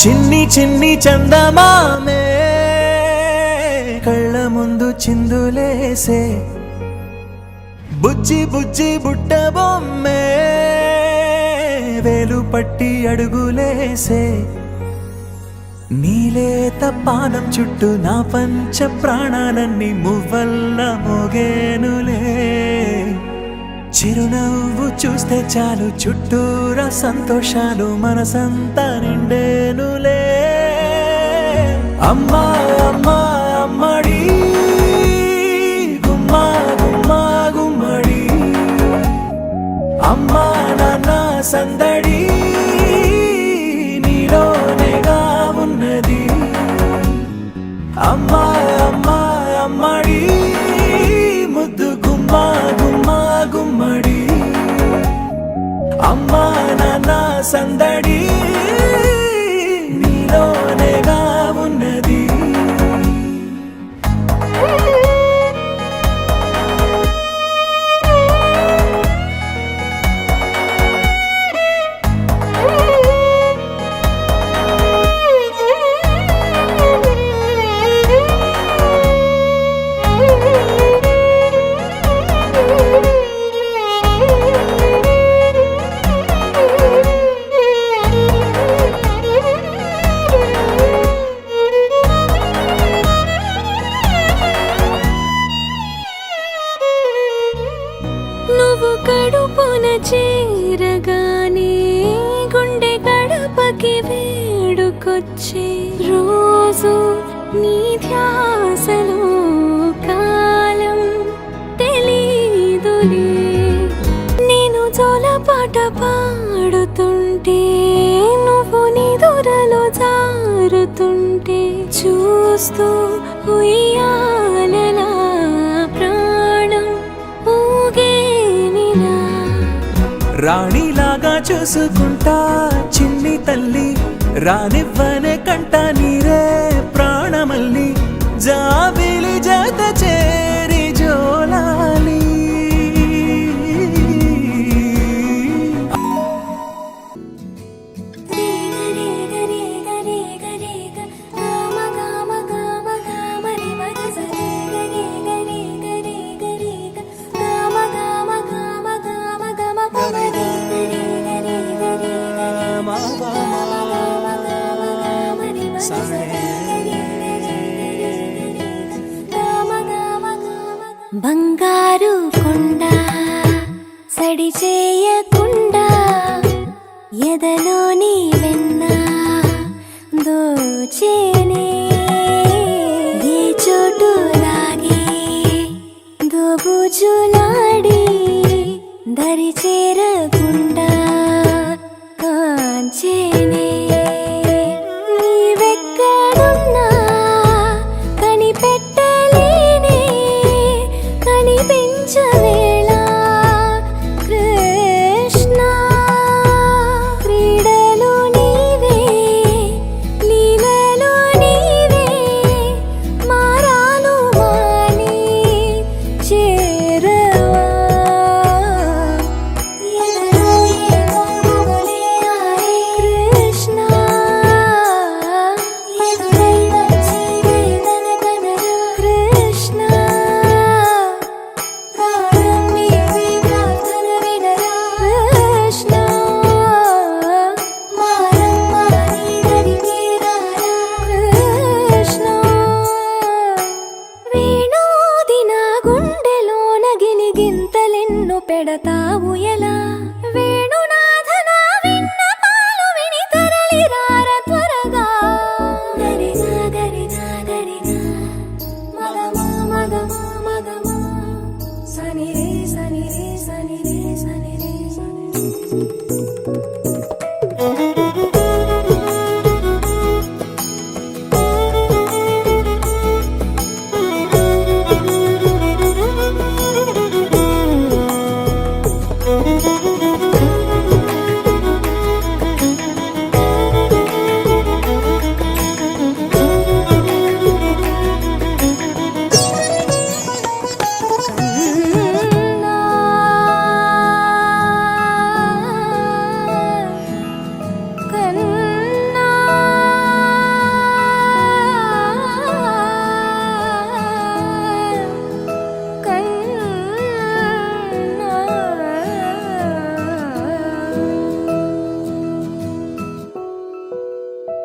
చిన్ని చిన్ని చందమామే కళ్ళ ముందు చిందులేసే బుజ్జి బుజ్జి బుట్ట బొమ్మే వేలు పట్టి అడుగులేసే నీలేత పానం చుట్టూ నా పంచ ప్రాణాలన్నీ మువ్వల్ల మోగేనులే చిరునవ్వు చూస్తే చాలు చుట్టూరా సంతోషాలు మనసంతా నిండేనులే అమ్మా అమ్మా అమ్మడి గుమ్మా గుమ్మా గుమ్మడి అమ్మా నాన్న సందడి నీలోనేగా ఉన్నది అమ్మా అమ్మా అమ్మడి ముద్దు గుమ్మా గుమ్మా గుమ్మడి అమ్మా నాన్న సందడి నీలోనేగా ఉన్నది నువ్వు కడుపున చేరగానే గుండె గడపకి వేడుకొచ్చే రోజు నీ ధ్యాసలో కాలం తెలీదులే నేను జోలపాట పాడుతుంటే నువ్వు నిదురలో జారుతుంటే చూస్తూ ఉయ్యాలలా ప్రాణం ఊగేనిలా రాణిలాగా చూసుకుంటా చిన్ని తల్లి రానివ్వనే కంట నీరే ప్రాణమల్లి జాబిలి జత చేరి జోలాలి బంగారు కొండ సడి చేయకుండా ఎదలోని వెన్న దోచే